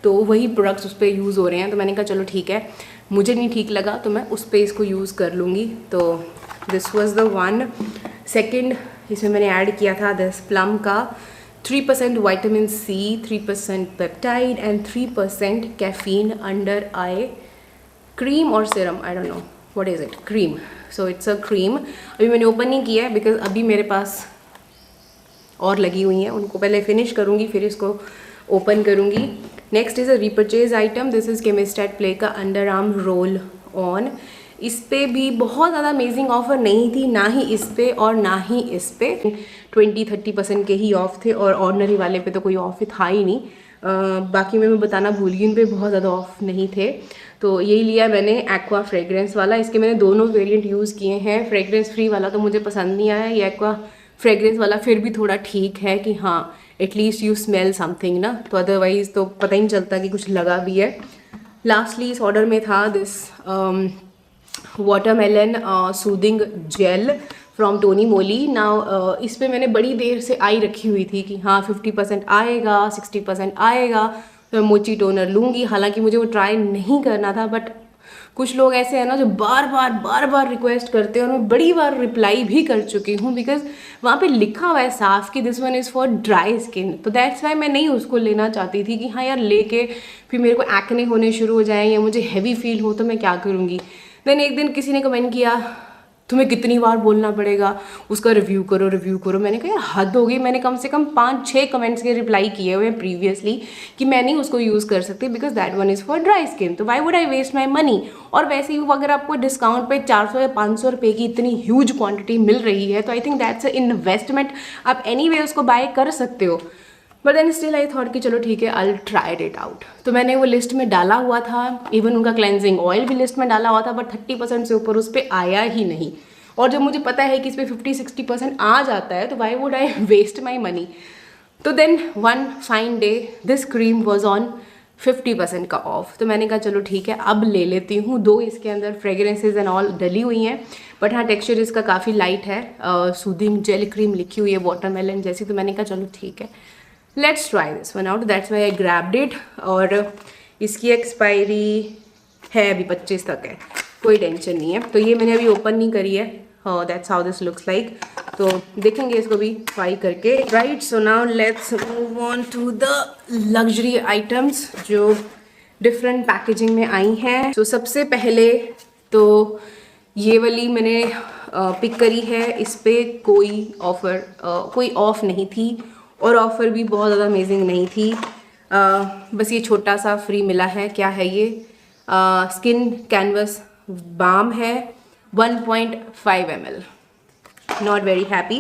Speaker 1: तो वही प्रोडक्ट्स उस पर यूज़ हो रहे हैं। तो मैंने कहा चलो ठीक है, मुझे नहीं ठीक लगा तो मैं उस पर इसको यूज़ कर लूँगी। तो this was the one. Second इसमें मैंने ऐड किया था दिस प्लम का 3% vitamin C, 3% peptide and 3% caffeine under eye cream और serum, I don't know what is it, cream. So it's a cream. अभी मैंने ओपन नहीं किया है बिकॉज अभी मेरे पास और लगी हुई हैं, उनको पहले फिनिश करूँगी फिर इसको ओपन करूँगी। Next is a repurchase item. This is chemist at play का अंडर आर्म रोल ऑन। इस पे भी बहुत ज़्यादा अमेजिंग ऑफर नहीं थी, ना ही इस पे और ना ही इस पे। 20-30% के ही ऑफ थे और ऑर्डिनरी वाले पे तो कोई ऑफ था ही नहीं। बाकी मैं बताना भूल गई, इन पे बहुत ज़्यादा ऑफ नहीं थे। तो यही लिया मैंने एक्वा फ्रेग्रेंस वाला। इसके मैंने दोनों वेरिएंट यूज़ किए हैं। फ्रेग्रेंस फ्री वाला तो मुझे पसंद नहीं आया, ये एक्वा फ्रेग्रेंस वाला फिर भी थोड़ा ठीक है कि हाँ एटलीस्ट यू स्मेल समथिंग ना, तो अदरवाइज़ तो पता ही नहीं चलता कि कुछ लगा भी है। लास्टली इस ऑर्डर में था this watermelon soothing gel from Tony Moly. Now इस पे मैंने बड़ी देर से आई रखी हुई थी कि हाँ 50% आएगा, 60% आएगा, तो मैं मोची टोनर लूँगी। हालांकि मुझे वो ट्राई नहीं करना था, बट कुछ लोग ऐसे हैं ना जो बार बार रिक्वेस्ट करते हैं और मैं बड़ी बार रिप्लाई भी कर चुकी हूँ बिकॉज वहाँ पे लिखा हुआ है साफ कि this one is for dry skin. तो दैट्स वाई मैं नहीं उसको लेना चाहती थी कि हाँ यार लेके फिर मेरे को एक्ने होने शुरू हो जाए या मुझे हैवी फील हो तो मैं क्या करूँगी। देन एक दिन किसी ने कमेंट किया तुम्हें कितनी बार बोलना पड़ेगा उसका रिव्यू करो। मैंने कहा यार हद हो गई, मैंने कम से कम 5-6 कमेंट्स के रिप्लाई किए हुए हैं प्रीवियसली कि मैं नहीं उसको यूज़ कर सकती because that one is for dry skin. तो why would I waste my money. और वैसे ही अगर आपको डिस्काउंट पे 400 या 500 रुपये की इतनी ह्यूज क्वांटिटी मिल रही है तो I think that's a investment. आप एनी वे उसको बाय कर सकते हो। But then still I thought कि चलो ठीक है आई ट्राइड इट आउट। तो मैंने वो लिस्ट में डाला हुआ था, इवन उनका क्लेंजिंग ऑयल भी लिस्ट में डाला हुआ था, बट 30% से ऊपर उस पर आया ही नहीं। और जब मुझे पता है कि इस पर 50-60% आ जाता है तो why would I waste my money. तो then one fine day this cream was on 50% का ऑफ। तो मैंने कहा चलो ठीक है अब ले लेती हूँ। दो इसके अंदर फ्रेगरेंसेज एंड ऑल डली हुई हैं, बट हाँ टेक्सचर इसका काफ़ी लाइट है। सूदिंग जेल क्रीम लिखी हुई है वाटरमेलन जैसी। तो मैंने कहा चलो ठीक है let's try this one out. That's why I grabbed it. और इसकी एक्सपायरी है अभी 25 तक है, कोई टेंशन नहीं है। तो ये मैंने अभी ओपन नहीं करी है। That's how this looks like. तो देखेंगे इसको भी ट्राई करके। Right, so now let's move on to the luxury items जो डिफरेंट पैकेजिंग में आई हैं। तो सबसे पहले तो ये वाली मैंने पिक करी है। इस पे कोई ऑफ़र कोई ऑफ नहीं थी और ऑफ़र भी बहुत ज़्यादा अमेजिंग नहीं थी। बस ये छोटा सा फ्री मिला है। क्या है ये? स्किन कैनवस बाम है 1.5 ml. Not very happy,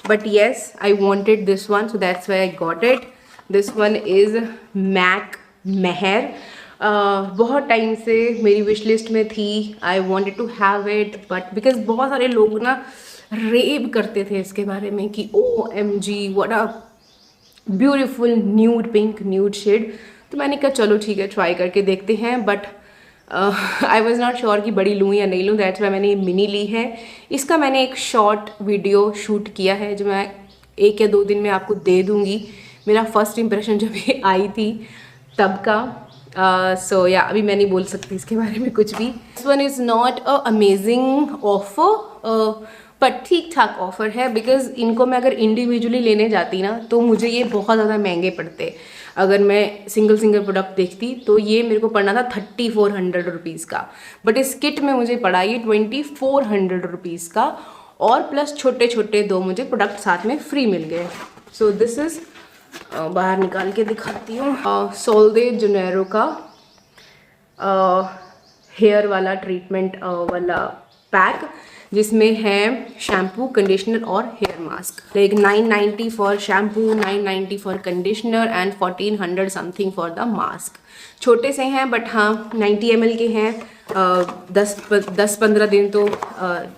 Speaker 1: but yes, I wanted this one, so that's why I got it. This one is MAC Meher. बहुत टाइम से मेरी विश लिस्ट में थी, I wanted to have it, but because बहुत सारे लोग ना रेव करते थे इसके बारे में कि OMG what a beautiful nude pink nude shade. तो मैंने कहा चलो ठीक है ट्राई करके देखते हैं, but I was not sure कि बड़ी लूँ या नहीं लूँ, दैट्स वाई मैंने ये मिनी ली है। इसका मैंने एक शॉर्ट वीडियो शूट किया है जो मैं 1 या 2 दिन में आपको दे दूँगी, मेरा फर्स्ट इम्प्रेशन जब ये आई थी तब का। सो या अभी मैं नहीं बोल सकती इसके बारे में कुछ भी। This one is not a amazing offer, but ठीक ठाक ऑफर है, बिकॉज इनको मैं अगर इंडिविजुअली लेने जाती ना तो मुझे ये बहुत ज़्यादा महंगे पड़ते। अगर मैं सिंगल प्रोडक्ट देखती तो ये मेरे को पड़ना था 3400 रुपीज़ का, बट इस किट में मुझे पड़ा ये 2400 रुपीज़ का, और प्लस छोटे छोटे 2 मुझे प्रोडक्ट साथ में फ्री मिल गए। सो दिस इज़, बाहर निकाल के दिखाती हूँ, सोल दे जेनेरो का हेयर वाला ट्रीटमेंट वाला पैक, जिसमें है शैम्पू, कंडीशनर और hair mask. Like 990 for shampoo, 990 for conditioner and 1400 something for the mask. छोटे से हैं बट हाँ 90 ml के हैं। 10-15 दिन तो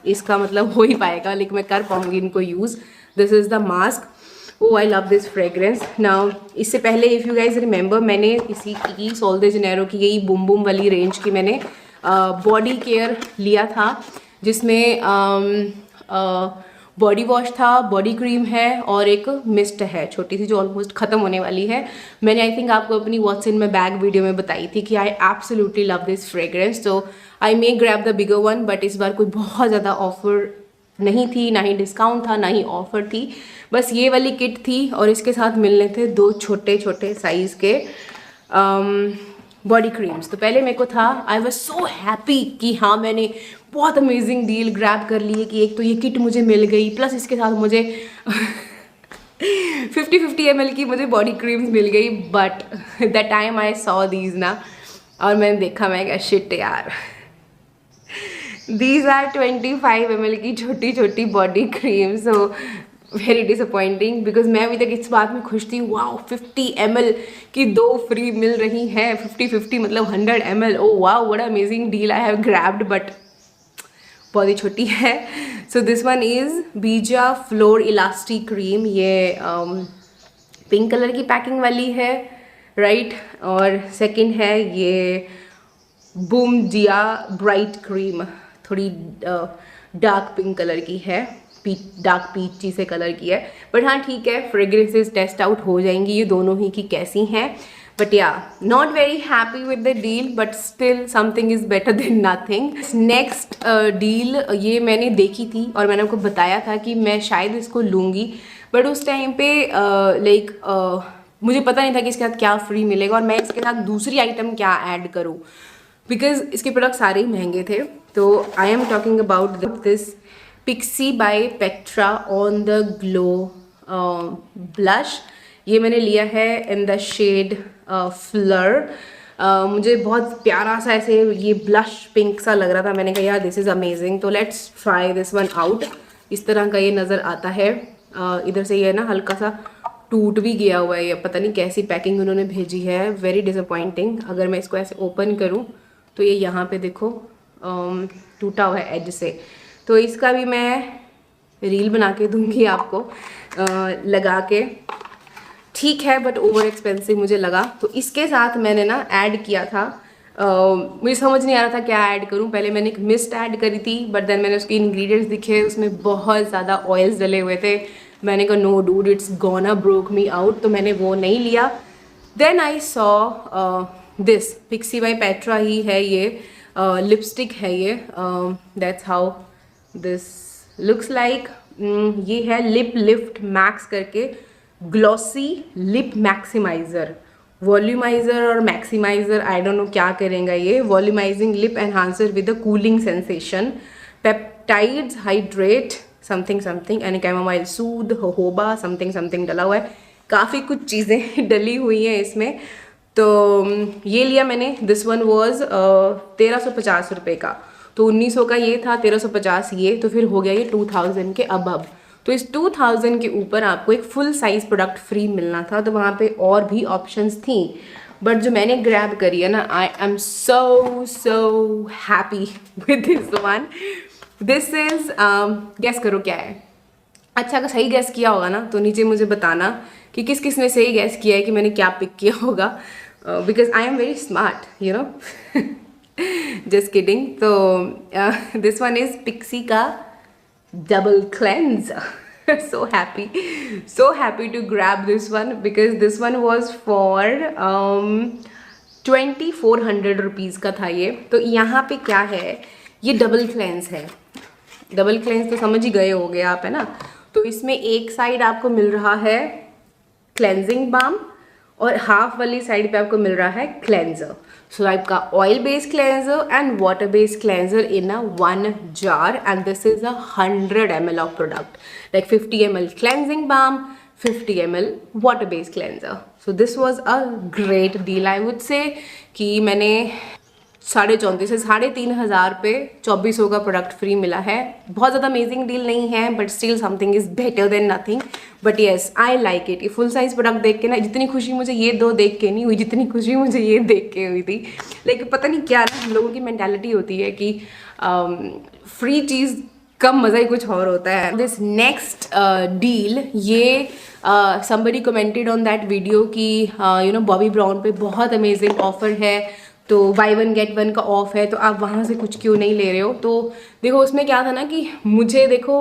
Speaker 1: इसका मतलब हो ही पाएगा, लेकिन मैं कर पाऊँगी इनको use. This is the mask. Oh, I love this fragrance. Now, इससे पहले इफ़ यू गाइज रिमेंबर, मैंने इसी की सोल दे जेनेरो की यही बूम बूम वाली रेंज की मैंने बॉडी केयर लिया था, जिसमें बॉडी वॉश था, बॉडी क्रीम है और एक मिस्ट है छोटी सी जो ऑलमोस्ट ख़त्म होने वाली है। मैंने आई थिंक आपको अपनी what's in my bag video में बताई थी कि I absolutely love this fragrance, तो I may grab the bigger one, but इस बार कोई बहुत ज़्यादा ऑफर नहीं थी, ना ही डिस्काउंट था, ना ही ऑफर थी, बस ये वाली किट थी और इसके साथ मिलने थे 2 छोटे छोटे साइज़ के बॉडी क्रीम्स। तो पहले मेरे को था, आई वॉज सो हैप्पी कि हाँ मैंने बहुत अमेजिंग डील ग्रैब कर ली है कि एक तो ये किट मुझे मिल गई, प्लस इसके साथ मुझे 50-50 ml की मुझे बॉडी क्रीम्स मिल गई। But the time I saw these ना, और मैंने देखा, मैं क्या शिट यार, दीज आर 25 ml की छोटी छोटी body cream. So very disappointing, because मैं अभी तक इस बात में खुश थी, वाओ 50 ml की 2 फ्री मिल रही हैं, 50-50 मतलब 100 ml, oh wow what amazing deal I have grabbed, but बहुत ही छोटी है। सो दिस वन इज़ बीजा फ्लोर इलास्टिक क्रीम। ये पिंक कलर की पैकिंग वाली है, राइट, और सेकंड है ये बूम जिया ब्राइट क्रीम, थोड़ी डार्क पिंक कलर की है, डार्क पीची से कलर की है, बट हाँ ठीक है, फ्रेग्रेंसेस टेस्ट आउट हो जाएंगी ये दोनों ही कि कैसी हैं। बट या not very happy with the deal, but still something is better than nothing. Next deal ये मैंने देखी थी और मैंने आपको बताया था कि मैं शायद इसको लूँगी, बट उस टाइम पे मुझे पता नहीं था कि इसके साथ क्या फ्री मिलेगा और मैं इसके साथ दूसरी आइटम क्या ऐड करूँ, बिकॉज इसके प्रोडक्ट सारे ही महंगे थे। तो I am talking about this Pixi by Petra on the glow blush. ये मैंने लिया है इन द शेड फ्लर। मुझे बहुत प्यारा सा ऐसे ये ब्लश पिंक सा लग रहा था, मैंने कहा यार दिस इज़ अमेजिंग, तो let's try this one out. इस तरह का ये नज़र आता है। इधर से ये ना हल्का सा टूट भी गया हुआ है, ये पता नहीं कैसी पैकिंग उन्होंने भेजी है, वेरी डिसअपॉइंटिंग। अगर मैं इसको ऐसे ओपन करूँ तो ये यहाँ पे देखो टूटा हुआ है एज से, तो इसका भी मैं रील बना के दूंगी आपको लगा के, ठीक है, बट ओवर एक्सपेंसिव मुझे लगा। तो इसके साथ मैंने ना ऐड किया था, मुझे समझ नहीं आ रहा था क्या ऐड करूं। पहले मैंने एक मिस्ट ऐड करी थी, बट देन मैंने उसके इंग्रेडिएंट्स दिखे, उसमें बहुत ज़्यादा ऑयल्स डले हुए थे। मैंने कहा no dude, it's gonna broke me out, तो मैंने वो नहीं लिया। Then I saw this Pixi by Petra ही है ये, लिपस्टिक है ये, that's how this looks like. ये है लिप लिफ्ट मैक्स करके, ग्लॉसी लिप मैक्सिमाइज़र, वॉल्यूमाइज़र और मैक्सिमाइज़र, आई डोंट नो क्या करेंगे ये। Volumising lip enhancer with a cooling sensation, peptides hydrate something something and chamomile soothe, jojoba something something डला हुआ है, काफ़ी कुछ चीज़ें डली हुई हैं इसमें। तो ये लिया मैंने, दिस वन वॉज 1350 रुपये का, तो 1900 का ये था, 1350 ये, तो फिर हो गया ये 2000 के अब। तो इस 2000 के ऊपर आपको एक फुल साइज़ प्रोडक्ट फ्री मिलना था, तो वहाँ पे और भी ऑप्शंस थी, बट जो मैंने ग्रैब करी है ना, I am so happy with this one. This is, guess करो क्या है. अच्छा, अगर सही गैस किया होगा ना तो नीचे मुझे बताना कि किस किस ने सही गैस किया है कि मैंने क्या पिक किया होगा, because I am very smart, you know. Just kidding. तो दिस वन इज पिक्सी का double cleanser. so happy to grab this one because this one was for 2400 rupees का था ये. तो यहाँ पे क्या है, ये डबल क्लेंस है. डबल क्लेंस तो समझ ही गए होगे आप, है ना. तो इसमें एक साइड आपको मिल रहा है क्लेंजिंग बाम और हाफ वाली साइड पे आपको मिल रहा है क्लेंजर. सो आपका oil based cleanser and water based cleanser in a one jar, and this is 100 ml of product, like 50 ml cleansing balm, 50 ml water based cleanser. So this was a great deal. I would say कि मैंने 3450 से 3500 पे 2400 का product free मिला है. बहुत ज़्यादा amazing deal नहीं है, but still something is better than nothing. But yes, I like it. ये फुल साइज प्रोडक्ट देख के ना, जितनी खुशी मुझे ये दो देख के नहीं हुई जितनी खुशी मुझे ये देख के हुई थी. लेकिन पता नहीं क्या ना, हम लोगों की मैंटेलिटी होती है कि फ्री चीज़ कम मज़ा ही कुछ और होता है. दिस नेक्स्ट डील, ये somebody commented on that video कि यू नो बॉबी ब्राउन पे बहुत अमेजिंग ऑफर है, तो बाई वन गेट वन का ऑफ है, तो आप वहाँ से कुछ क्यों नहीं ले रहे हो. तो देखो उसमें क्या था ना कि मुझे देखो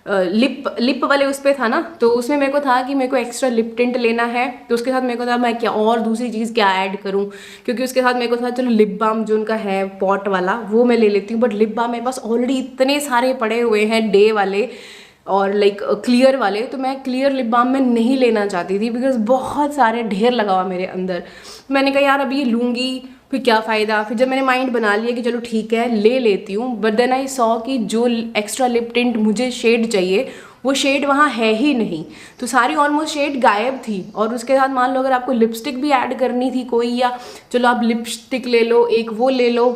Speaker 1: लिप वाले उस पर था ना, तो उसमें मेरे को था कि मेरे को एक्स्ट्रा लिप टिंट लेना है. तो उसके साथ मेरे को था मैं क्या और दूसरी चीज़ क्या ऐड करूं, क्योंकि उसके साथ मेरे को था चलो लिप बाम जो उनका है पॉट वाला वो मैं ले लेती हूँ. बट लिप बाम मेरे पास ऑलरेडी इतने सारे पड़े हुए हैं डे वाले और लाइक क्लियर वाले, तो मैं क्लियर लिप बाम में नहीं लेना चाहती थी बिकॉज बहुत सारे ढेर लगा हुआ मेरे अंदर. मैंने कहा यार अभी ये लूँगी फिर क्या फ़ायदा. फिर जब मैंने माइंड बना लिया कि चलो ठीक है ले लेती हूँ, बट देन आई सॉ कि जो एक्स्ट्रा लिप टिंट मुझे शेड चाहिए वो शेड वहाँ है ही नहीं. तो सारी ऑलमोस्ट शेड गायब थी. और उसके साथ मान लो अगर आपको लिपस्टिक भी ऐड करनी थी कोई, या चलो आप लिपस्टिक ले लो एक वो ले लो,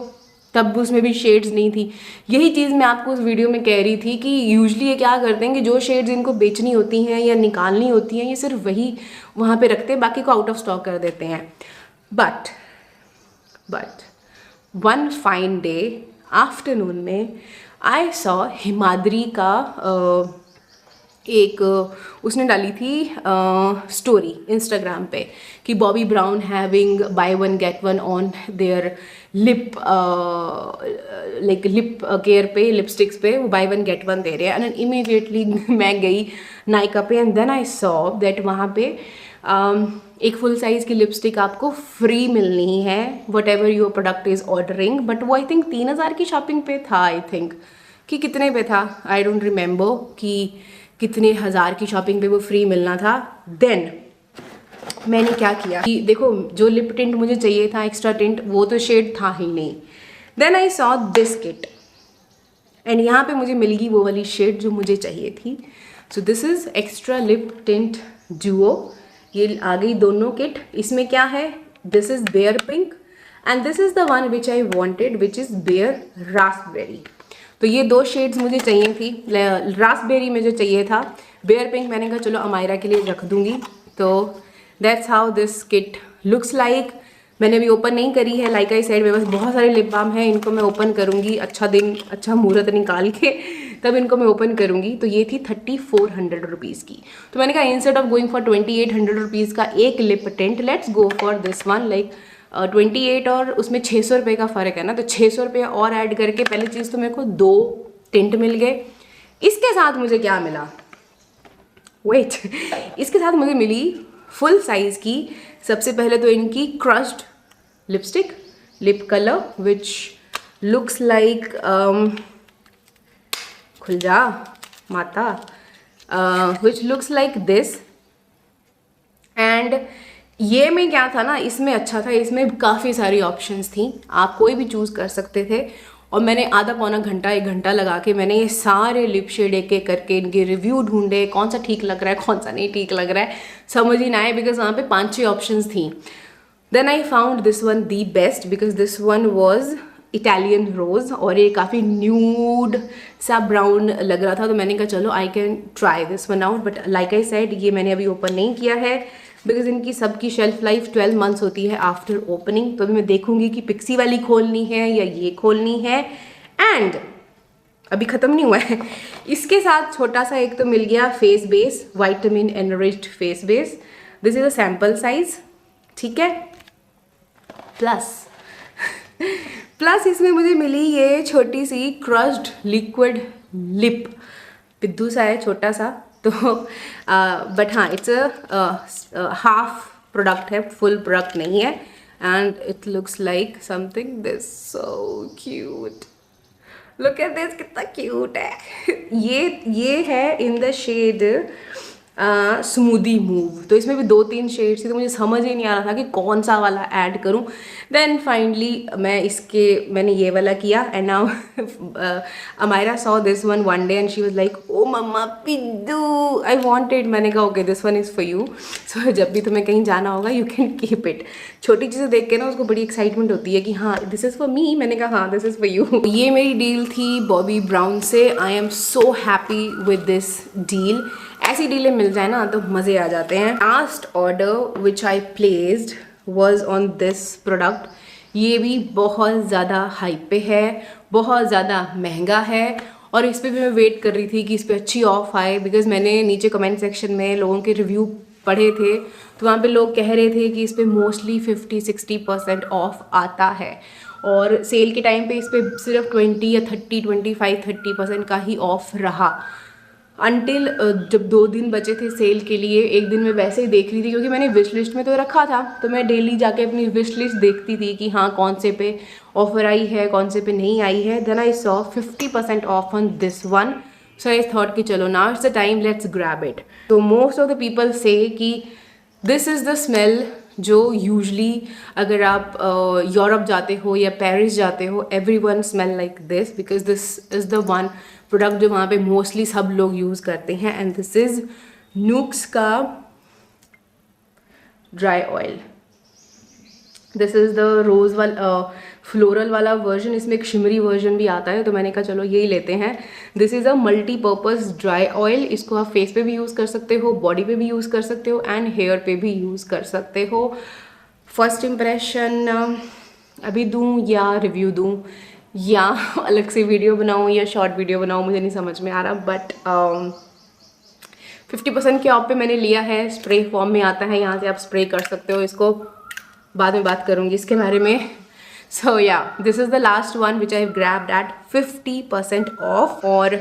Speaker 1: तब उसमें भी शेड्स नहीं थी. यही चीज़ मैं आपको उस वीडियो में कह रही थी कि यूजली ये क्या करते हैं कि जो शेड्स इनको बेचनी होती हैं या निकालनी होती हैं ये सिर्फ वही वहाँ पे रखते हैं, बाकी को आउट ऑफ स्टॉक कर देते हैं. But one fine day afternoon में आई सॉ हिमाद्री का एक उसने डाली थी स्टोरी इंस्टाग्राम पे कि Bobbi Brown having buy one get one on their lip like lip care पे, लिपस्टिक्स पे वो बाय वन गेट वन दे रहे हैं. एंड इमीडिएटली मैं गई नायका पे and then I saw that वहाँ पे एक फुल साइज़ की लिपस्टिक आपको फ्री मिलनी है whatever your product is ordering. But वो आई थिंक 3000 की शॉपिंग पे था, आई थिंक कि कितने पे था, आई डोंट रिमेंबर कि कितने हज़ार की शॉपिंग पे वो फ्री मिलना था. देन मैंने क्या किया कि देखो जो लिप टिंट मुझे चाहिए था एक्स्ट्रा टिंट वो तो शेड था ही नहीं. Then I saw this kit and यहाँ पे मुझे मिल गई वो वाली शेड जो मुझे चाहिए थी. So this is extra lip tint duo. ये आ गई दोनों किट. इसमें क्या है, this is bare pink and this is the one which I wanted which is bare raspberry. तो ये दो शेड्स मुझे चाहिए थी. रास्पबेरी में जो चाहिए था, बेयर पिंक मैंने कहा चलो अमायरा के लिए रख दूँगी. तो that's how this kit looks like. मैंने अभी ओपन नहीं करी है, लाइक आई सेड मेरे पास बहुत सारे लिप बाम हैं, इनको मैं ओपन करूँगी अच्छा दिन अच्छा मुहूर्त निकाल के तब इनको मैं ओपन करूँगी. तो ये थी 3400 रुपीज़ की. तो मैंने कहा instead of going for 2800 rupees का एक lip tint, let's go for this one. Like 28 और उसमें 600 रुपये का फ़र्क है ना, तो 600 रुपये और ऐड करके पहली चीज़ तो मेरे को 2 टिंट मिल गए. इसके साथ मुझे क्या मिला, वेट, इसके साथ मुझे मिली फुल साइज़ की सबसे पहले तो इनकी crushed lipstick, lip colour which looks like खुल जा माता, which looks like this. And ये में क्या था ना, इसमें अच्छा था, इसमें काफ़ी सारी ऑप्शंस थी, आप कोई भी चूज़ कर सकते थे. और मैंने आधा पौना घंटा 1 घंटा लगा के मैंने ये सारे लिप शेड एक एक करके इनके रिव्यू ढूंढे, कौन सा ठीक लग रहा है कौन सा नहीं ठीक लग रहा है, समझ ही ना आए बिकॉज वहाँ पे 5-6 ऑप्शंस थी. Then I found this one the best because this one was Italian rose और ये काफ़ी न्यूड सा ब्राउन लग रहा था. तो मैंने कहा चलो I can try this one out. But like I said ये मैंने अभी ओपन नहीं किया है. बिकॉज इनकी सबकी शेल्फ लाइफ 12 मंथ्स होती है आफ्टर ओपनिंग। तो अभी मैं देखूंगी कि पिक्सी वाली खोलनी है या ये खोलनी है। एंड अभी ख़त्म नहीं हुआ है, इसके साथ छोटा सा एक तो मिल गया face base, vitamin enriched face base. This is a sample size, ठीक है। प्लस इसमें मुझे मिली ये छोटी सी क्रश्ड लिक्विड लिप, पिद्दू सा है छोटा सा तो बट हाँ इट्स अ हाफ प्रोडक्ट है, फुल प्रोडक्ट नहीं है। And it looks like something this, so cute, look at this, कितना क्यूट है। ये है in the shade smoothie move. तो इसमें भी 2-3 शेड्स थी, तो मुझे समझ ही नहीं आ रहा था कि कौन सा वाला ऐड करूं। देन फाइनली मैंने ये वाला किया। And now Amaira saw this one day and she was like oh मम्मा पिद्दू आई वांटेड। मैंने कहा okay this one is for you, so जब भी तुम्हें कहीं जाना होगा यू कैन कीप इट। छोटी चीज़ें देख के ना उसको बड़ी एक्साइटमेंट होती है कि हाँ दिस इज़ फॉर मी। मैंने कहा हाँ दिस इज़ फॉर यू। ये मेरी डील थी बॉबी ब्राउन से। आई am so happy with this deal. ऐसी डीलें मिल जाए ना तो मज़े आ जाते हैं। Last order which I placed was on this product. ये भी बहुत ज़्यादा हाइप पे है, बहुत ज़्यादा महंगा है, और इस पर भी मैं वेट कर रही थी कि इस पर अच्छी ऑफ आए। बिकॉज मैंने नीचे कमेंट सेक्शन में लोगों के रिव्यू पढ़े थे, तो वहाँ पे लोग कह रहे थे कि इस पर मोस्टली 50-60% ऑफ आता है, और सेल के टाइम पे इस पर सिर्फ 20 या 25-30% का ही ऑफ रहा। अनटिल जब 2 दिन बचे थे सेल के लिए, एक दिन मैं वैसे ही देख रही थी क्योंकि मैंने विश लिस्ट में तो रखा था, तो मैं डेली जाके अपनी विश लिस्ट देखती थी कि हाँ कौन से पे ऑफर आई है, कौन से पे नहीं आई है। Then I saw 50% off on this one, so I thought कि चलो now it's the time, let's grab it. तो most of the people say कि दिस इज़ द स्मेल जो यूजली अगर आप यूरोप जाते हो या पेरिस जाते हो, everyone smell like this, because this is the one product जो वहाँ पे मोस्टली सब लोग यूज़ करते हैं। एंड दिस इज़ नूक्स का dry oil. This is the rose वाला फ्लोरल वाला वर्जन, इसमें एक शिमरी वर्जन भी आता है, तो मैंने कहा चलो यही लेते हैं। This is a multipurpose dry oil. इसको आप फेस पे भी यूज़ कर सकते हो, बॉडी पे भी यूज़ कर सकते हो, एंड हेयर पे भी यूज़ कर सकते हो। फर्स्ट इम्प्रेशन अभी दूँ या रिव्यू दूँ या अलग से वीडियो बनाऊँ या शॉर्ट वीडियो बनाऊँ, मुझे नहीं समझ में आ रहा। बट 50% के ऑफ पे मैंने लिया है, स्प्रे फॉर्म में आता है, यहाँ से आप स्प्रे कर सकते हो इसको। बाद में बात करूँगी इसके बारे में। So yeah this is the last one which I grabbed at 50% off. और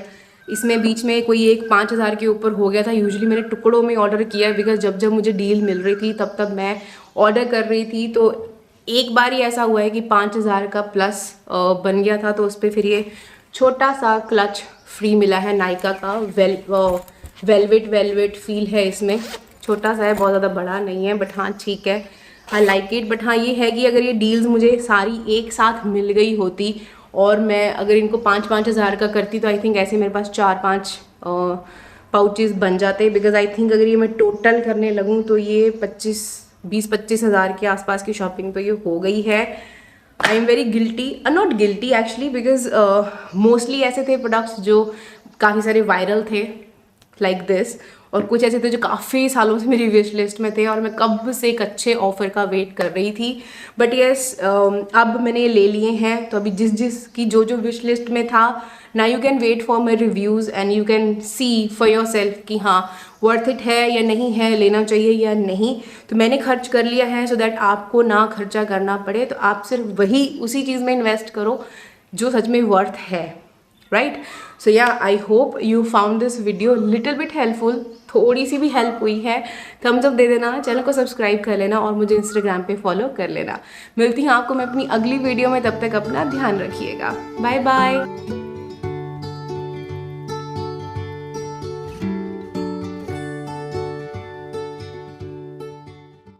Speaker 1: इसमें बीच में कोई एक 5000 के ऊपर हो गया था। यूजुअली मैंने टुकड़ों में ऑर्डर किया है, बिकॉज जब जब मुझे डील मिल रही थी तब तब मैं ऑर्डर कर रही थी। तो एक बार ही ऐसा हुआ है कि 5000 का प्लस बन गया था, तो उस पर फिर ये छोटा सा क्लच फ्री मिला है नायका का। वेलवेट फील है इसमें, छोटा सा है, बहुत ज़्यादा बड़ा नहीं है, बट हाँ ठीक है, आई लाइक इट। बट हाँ ये है कि अगर ये डील्स मुझे सारी एक साथ मिल गई होती और मैं अगर इनको 5-5 हज़ार का करती, तो आई थिंक ऐसे मेरे पास 4-5 पाउचेस बन जाते। बिकॉज आई थिंक अगर ये मैं टोटल करने लगूँ तो ये 20-25 हज़ार के आसपास की शॉपिंग तो ये हो गई है। I am very guilty, not guilty actually, because mostly ऐसे थे प्रोडक्ट्स जो काफ़ी सारे वायरल थे लाइक दिस, और कुछ ऐसे थे जो काफ़ी सालों से मेरी विश लिस्ट में थे और मैं कब से एक अच्छे ऑफर का वेट कर रही थी। बट येस अब मैंने ये ले लिए हैं, तो अभी जिस की जो विश लिस्ट में था, now you can wait for my reviews and you can see for yourself कि हाँ वर्थ इट है या नहीं है, लेना चाहिए या नहीं। तो मैंने खर्च कर लिया है सो दैट आपको ना खर्चा करना पड़े, तो आप सिर्फ वही उसी चीज़ में इन्वेस्ट करो जो सच में वर्थ है, राइट। सो या I hope you found this video little bit helpful. थोड़ी सी भी हेल्प हुई है, थम्स अप दे देना, चैनल को सब्सक्राइब कर लेना और मुझे इंस्टाग्राम पे फॉलो कर लेना। मिलती हूँ आपको मैं अपनी अगली वीडियो में, तब तक अपना ध्यान रखिएगा। Bye bye.